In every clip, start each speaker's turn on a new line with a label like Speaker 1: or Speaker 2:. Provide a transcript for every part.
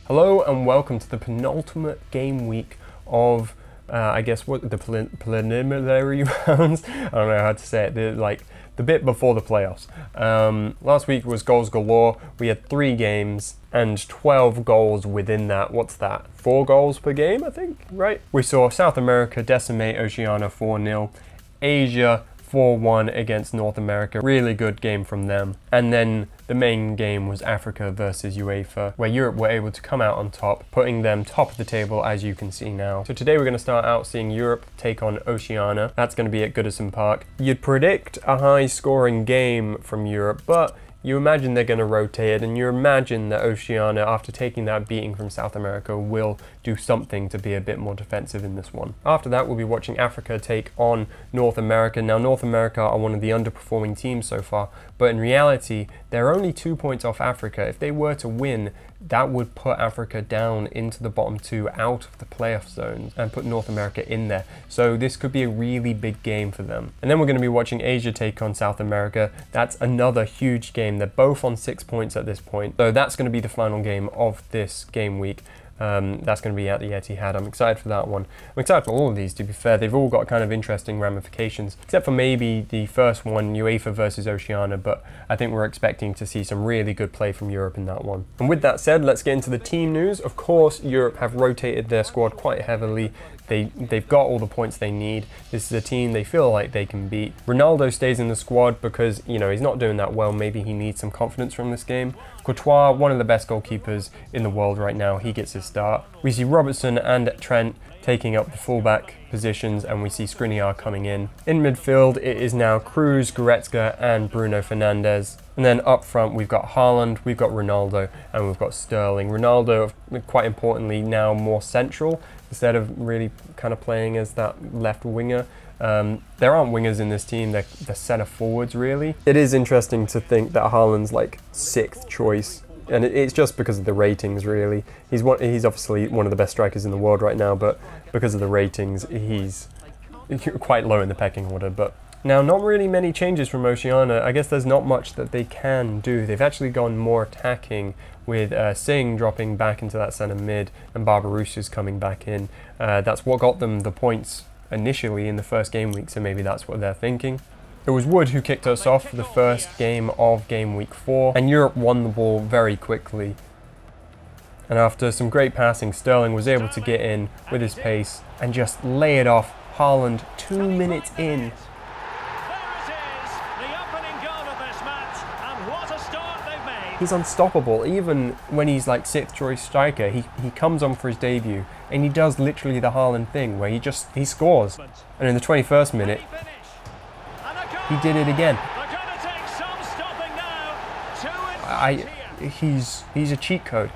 Speaker 1: Hello and welcome to the penultimate game week of, I guess, what the preliminary rounds. I don't know how to say it. The bit before the playoffs. Last week was goals galore. We had 3 games and 12 goals within that. What's that? 4 goals per game, I think, right? We saw South America decimate Oceania 4-0. Asia 4-1 against North America. Really good game from them. And then the main game was Africa versus UEFA, where Europe were able to come out on top, putting them top of the table, as you can see now. So today we're going to start out seeing Europe take on Oceania. That's going to be at Goodison Park. You'd predict a high-scoring game from Europe, but you imagine they're going to rotate it, and you imagine that Oceania, after taking that beating from South America, will do something to be a bit more defensive in this one. After that, we'll be watching Africa take on North America. Now, North America are one of the underperforming teams so far, but in reality, they're only 2 points off Africa. If they were to win, that would put Africa down into the bottom 2 out of the playoff zones and put North America in there. So this could be a really big game for them. And then we're going to be watching Asia take on South America. That's another huge game. They're both on 6 points at this point. So that's going to be the final game of this game week. That's going to be at the Etihad. I'm excited for that one. I'm excited for all of these, to be fair. They've all got kind of interesting ramifications, except for maybe the first one, UEFA versus Oceania, but I think we're expecting to see some really good play from Europe in that one. And with that said, let's get into the team news. Of course, Europe have rotated their squad quite heavily. They've got all the points they need. This is a team they feel like they can beat. Ronaldo stays in the squad because, you know, he's not doing that well. Maybe he needs some confidence from this game. Courtois, one of the best goalkeepers in the world right now, he gets his start. We see Robertson and Trent taking up the fullback positions, and we see Skriniar coming in. In midfield, it is now Cruz, Goretzka and Bruno Fernandes. And then up front, we've got Haaland, we've got Ronaldo, and we've got Sterling. Ronaldo, quite importantly, now more central, instead of really kind of playing as that left winger. There aren't wingers in this team, they're centre forwards, really. It is interesting to think that Haaland's like 6th choice, and it's just because of the ratings, really. He's obviously one of the best strikers in the world right now, but because of the ratings, he's quite low in the pecking order. But now, not really many changes from Oceania. I guess there's not much that they can do. They've actually gone more attacking, with Singh dropping back into that centre mid and Barbarouses coming back in. That's what got them the points initially in the first game week, so maybe that's what they're thinking. It was Wood who kicked us off for the first game of game week 4, and Europe won the ball very quickly. And after some great passing, Sterling was able to get in with his pace and just lay it off. Haaland 2 minutes in. He's unstoppable. Even when he's like 6th choice striker, he comes on for his debut and he does literally the Haaland thing where he scores. And in the 21st minute, he did it again. He's a cheat code.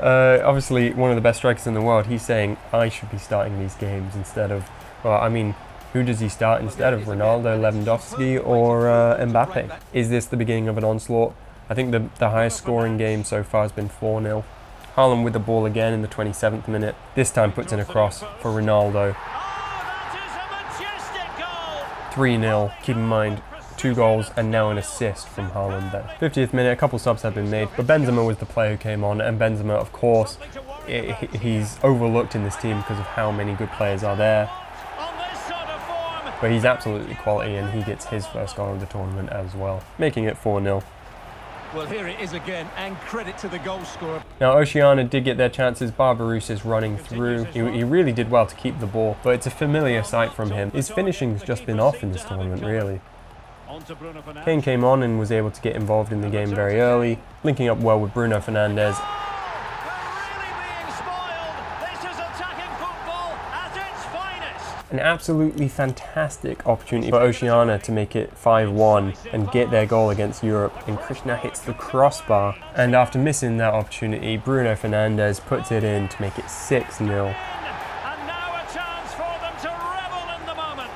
Speaker 1: Obviously one of the best strikers in the world. He's saying I should be starting these games instead of, well, I mean, who does he start instead of? Ronaldo, Lewandowski or Mbappe? Is this the beginning of an onslaught? I think the highest scoring game so far has been 4-0. Haaland with the ball again in the 27th minute. This time puts in a cross for Ronaldo. 3-0. Keep in mind, 2 goals and now an assist from Haaland there. 50th minute, a couple subs have been made, but Benzema was the player who came on, and Benzema, of course, he's overlooked in this team because of how many good players are there. But he's absolutely quality, and he gets his first goal of the tournament as well, making it 4-0.
Speaker 2: Well, here it is again, and credit to the goal scorer.
Speaker 1: Now, Oceania did get their chances. Barbarouses is running through. He really did well to keep the ball, but it's a familiar sight from him. His finishing's just been off in this tournament, really. Kane came on and was able to get involved in the game very early, linking up well with Bruno Fernandes. An absolutely fantastic opportunity for Oceania to make it 5-1 and get their goal against Europe, and Krishna hits the crossbar. And after missing that opportunity, Bruno Fernandes puts it in to make it 6-0.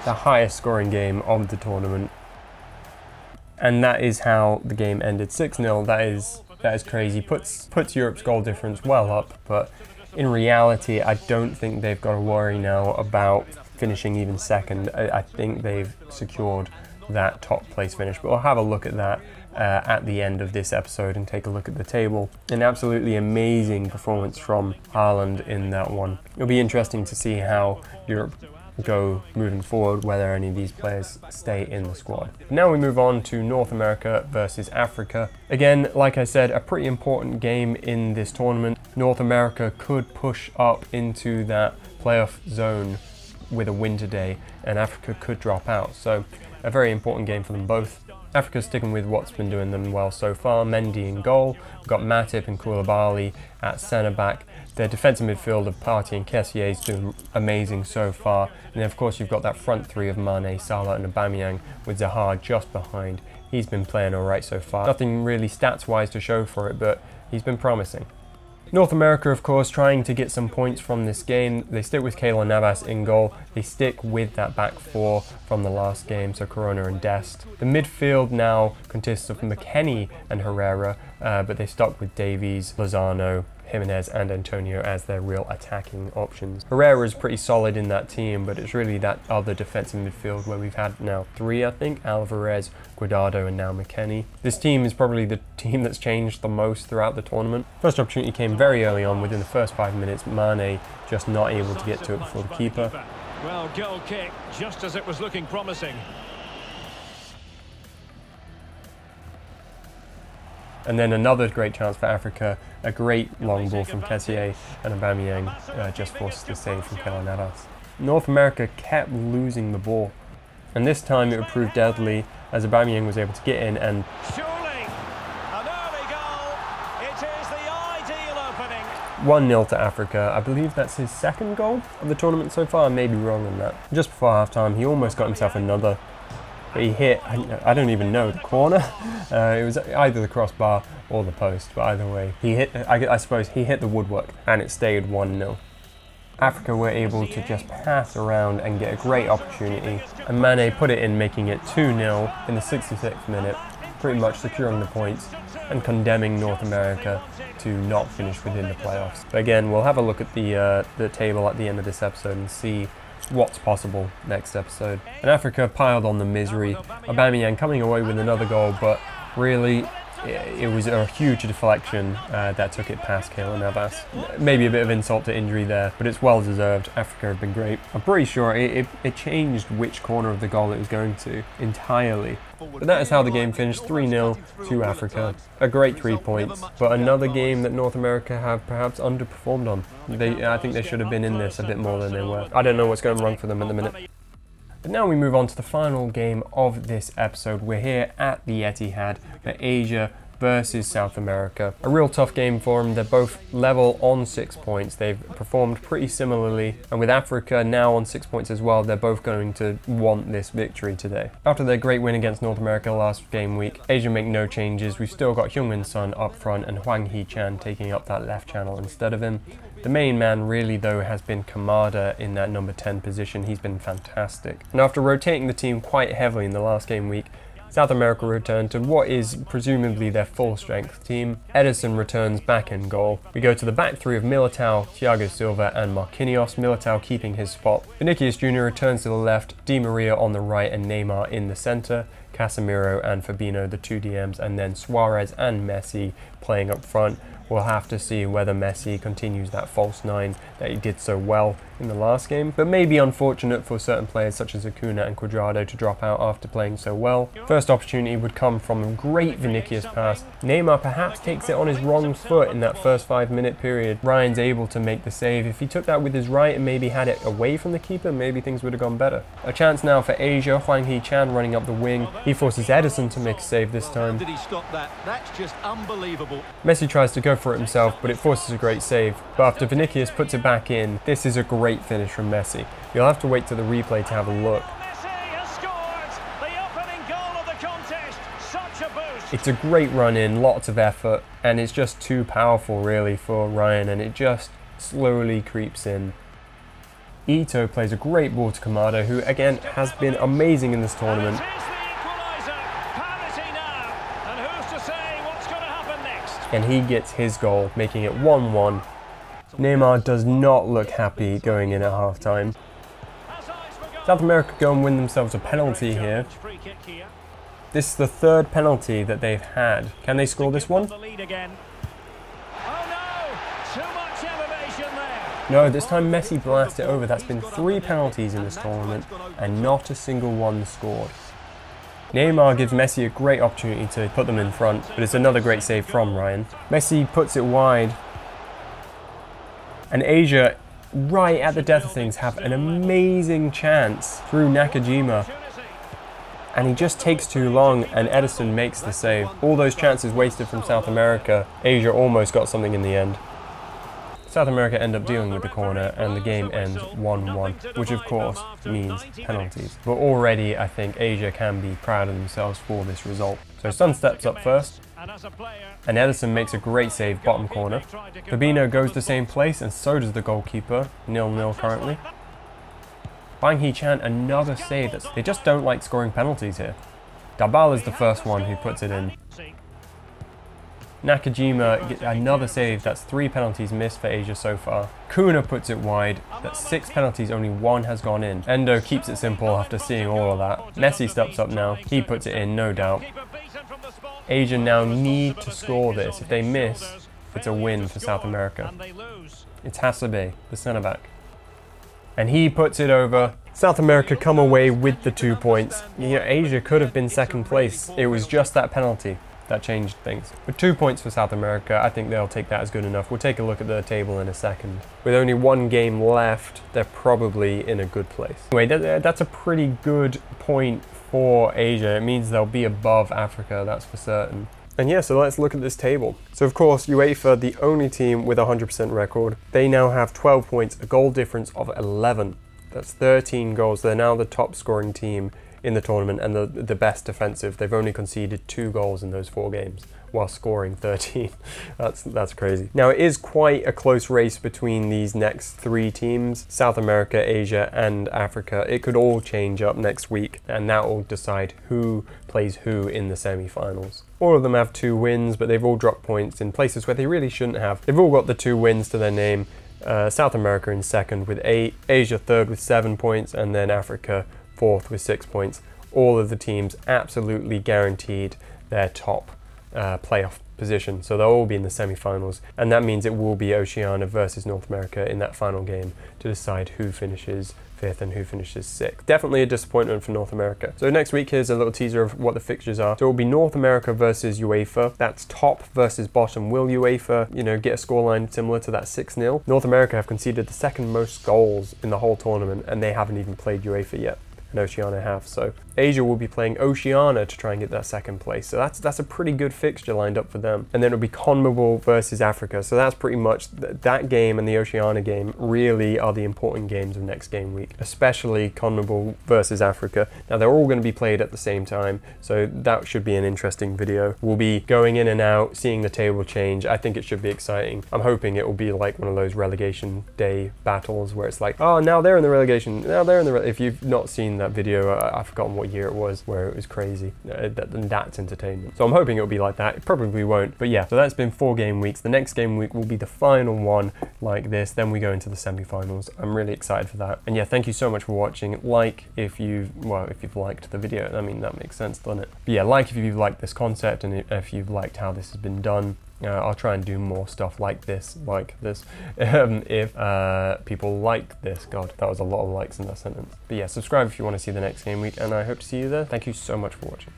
Speaker 1: The highest scoring game of the tournament. And that is how the game ended, 6-0. That is crazy. Puts Europe's goal difference well up, but in reality, I don't think they've got to worry now about finishing even second. I think they've secured that top place finish, but we'll have a look at that at the end of this episode and take a look at the table. An absolutely amazing performance from Haaland in that one. It'll be interesting to see how Europe go moving forward, whether any of these players stay in the squad. Now we move on to North America versus Africa. Again, like I said, a pretty important game in this tournament. North America could push up into that playoff zone with a win today, and Africa could drop out. So a very important game for them both. Africa's sticking with what's been doing them well so far. Mendy in goal. We've got Matip and Koulibaly at centre-back. Their defensive midfield of Partey and Kessié is doing amazing so far. And then of course you've got that front three of Mane, Salah and Aubameyang with Zaha just behind. He's been playing alright so far. Nothing really stats-wise to show for it, but he's been promising. North America, of course, trying to get some points from this game. They stick with Keylor Navas in goal. They stick with that back four from the last game, so Corona and Dest. The midfield now consists of McKennie and Herrera, but they stuck with Davies, Lozano, Jimenez and Antonio as their real attacking options. Herrera is pretty solid in that team, but it's really that other defensive midfield where we've had now three, I think, Alvarez, Guardado and now McKennie. This team is probably the team that's changed the most throughout the tournament. First opportunity came very early on, within the first 5 minutes. Mane just not able to get to it before the keeper.
Speaker 2: Well, goal kick, just as it was looking promising.
Speaker 1: And then another great chance for Africa, a great long ball from Kessié, and Aubameyang just forces the save from Keylor Navas. North America kept losing the ball, and this time it would prove deadly as Aubameyang was able to get in and...
Speaker 2: Surely, an early goal. It is the ideal opening.
Speaker 1: 1-0 to Africa. I believe that's his second goal of the tournament so far. I may be wrong on that. Just before half-time, he almost got himself another. But he hit, I don't even know, the corner. It was either the crossbar or the post, but either way, he hit, I suppose he hit the woodwork and it stayed 1-0. Africa were able to just pass around and get a great opportunity, and Mane put it in, making it 2-0 in the 66th minute, pretty much securing the points and condemning North America to not finish within the playoffs. But again, we'll have a look at the table at the end of this episode and see what's possible next episode. And Africa piled on the misery. Aubameyang coming away with another goal, but really it was a huge deflection that took it past Keylor Navas. Maybe a bit of insult to injury there, but it's well deserved. Africa have been great. I'm pretty sure it changed which corner of the goal it was going to entirely. But that is how the game finished, 3-0 to Africa. A great 3 points, but another game that North America have perhaps underperformed on. I think they should have been in this a bit more than they were. I don't know what's going wrong for them at the minute. But now we move on to the final game of this episode. We're here at the Etihad for Asia versus South America. A real tough game for them. They're both level on 6 points. They've performed pretty similarly. And with Africa now on 6 points as well, they're both going to want this victory today. After their great win against North America last game week, Asia make no changes. We've still got Heung-min Son up front and Hwang Hee-chan taking up that left channel instead of him. The main man really though has been Kamada in that number 10 position. He's been fantastic. And after rotating the team quite heavily in the last game week, South America returned to what is presumably their full strength team. Ederson returns back in goal. We go to the back three of Militao, Thiago Silva and Marquinhos, Militao keeping his spot. Vinicius Jr. returns to the left, Di Maria on the right and Neymar in the centre. Casemiro and Fabinho, the two DMs, and then Suarez and Messi playing up front. We'll have to see whether Messi continues that false nine that he did so well in the last game, but may be unfortunate for certain players such as Acuna and Cuadrado to drop out after playing so well. First opportunity would come from a great Vinicius pass. Neymar perhaps takes it on his wrong foot in that first 5-minute period. Ryan's able to make the save. If he took that with his right and maybe had it away from the keeper, maybe things would have gone better. A chance now for Asia. Hwang Hee-chan running up the wing. He forces Ederson to make a save this time.
Speaker 2: Did he stop that? That's just unbelievable.
Speaker 1: Messi tries to go for it himself, but it forces a great save. But after Vinicius puts it back in, this is a great finish from Messi. You'll have to wait till the replay to have a look.
Speaker 2: Messi has scored the opening goal of the contest. Such a boost.
Speaker 1: It's a great run in, lots of effort, and it's just too powerful really for Ryan, and it just slowly creeps in. Ito plays a great ball to Kamada, who again has been amazing in this tournament. And he gets his goal, making it 1-1. Neymar does not look happy going in at half-time. South America go and win themselves a penalty here. This is the third penalty that they've had. Can they score this one? No, this time Messi blasted it over. That's been 3 penalties in this tournament and not a single one scored. Neymar gives Messi a great opportunity to put them in front, but it's another great save from Ryan. Messi puts it wide. And Asia, right at the death of things, have an amazing chance through Nakajima. And he just takes too long, and Edison makes the save. All those chances wasted from South America, Asia almost got something in the end. South America end up dealing with the corner, and the game ends 1-1, which of course means penalties. But already I think Asia can be proud of themselves for this result. So Son steps up first, and Edison makes a great save, bottom corner. Fabinho goes the same place, and so does the goalkeeper, 0-0 currently. Bang Hee-chan, another save. They just don't like scoring penalties here. Dabala's the first one who puts it in. Nakajima gets another save. That's 3 penalties missed for Asia so far. Kuna puts it wide. That's 6 penalties, only 1 has gone in. Endo keeps it simple after seeing all of that. Messi steps up now. He puts it in, no doubt. Asia now need to score this. If they miss, it's a win for South America. It's Hasebe, the centre back. And he puts it over. South America come away with the 2 points. You know, Asia could have been second place. It was just that penalty that changed things. With 2 points for South America, I think they'll take that as good enough. We'll take a look at the table in a second. With only 1 game left, they're probably in a good place. Anyway, that's a pretty good point for Asia. It means they'll be above Africa, that's for certain. And yeah, so let's look at this table. So of course, UEFA, the only team with a 100% record, they now have 12 points, a goal difference of 11. That's 13 goals. They're now the top scoring team in the tournament and the best defensive. They've only conceded 2 goals in those 4 games while scoring 13. That's crazy. Now it is quite a close race between these next 3 teams, South America, Asia and Africa. It could all change up next week, and that will decide who plays who in the semi-finals. All of them have 2 wins, but they've all dropped points in places where they really shouldn't have. They've all got the 2 wins to their name. South America in second with 8, Asia third with 7 points, and then Africa 4th with 6 points. All of the teams absolutely guaranteed their top playoff position, so they'll all be in the semi-finals, and that means it will be Oceania versus North America in that final game to decide who finishes 5th and who finishes 6th. Definitely a disappointment for North America. So next week, here's a little teaser of what the fixtures are. So it will be North America versus UEFA. That's top versus bottom. Will UEFA, you know, get a scoreline similar to that 6-0? North America have conceded the 2nd most goals in the whole tournament, and they haven't even played UEFA yet. And Oceania have. So Asia will be playing Oceania to try and get that 2nd place. So that's a pretty good fixture lined up for them. And then it'll be CONMEBOL versus Africa. So that's pretty much that game, and the Oceania game really are the important games of next game week, especially CONMEBOL versus Africa. Now they're all going to be played at the same time, so that should be an interesting video. We'll be going in and out, seeing the table change. I think it should be exciting. I'm hoping it will be like one of those relegation day battles where it's like, oh, now they're in the relegation, now they're in the if you've not seen that video, I've forgotten what year it was, where it was crazy. That's entertainment. So I'm hoping it'll be like that. It probably won't, but yeah. So that's been 4 game weeks. The next game week will be the final one like this. Then we go into the semi-finals. I'm really excited for that. And yeah, thank you so much for watching. Like if you've liked the video. I mean, that makes sense, doesn't it? But yeah, like if you've liked this concept and if you've liked how this has been done. I'll try and do more stuff like this, if people like this. God, that was a lot of likes in that sentence. But yeah, subscribe if you want to see the next game week, and I hope to see you there. Thank you so much for watching.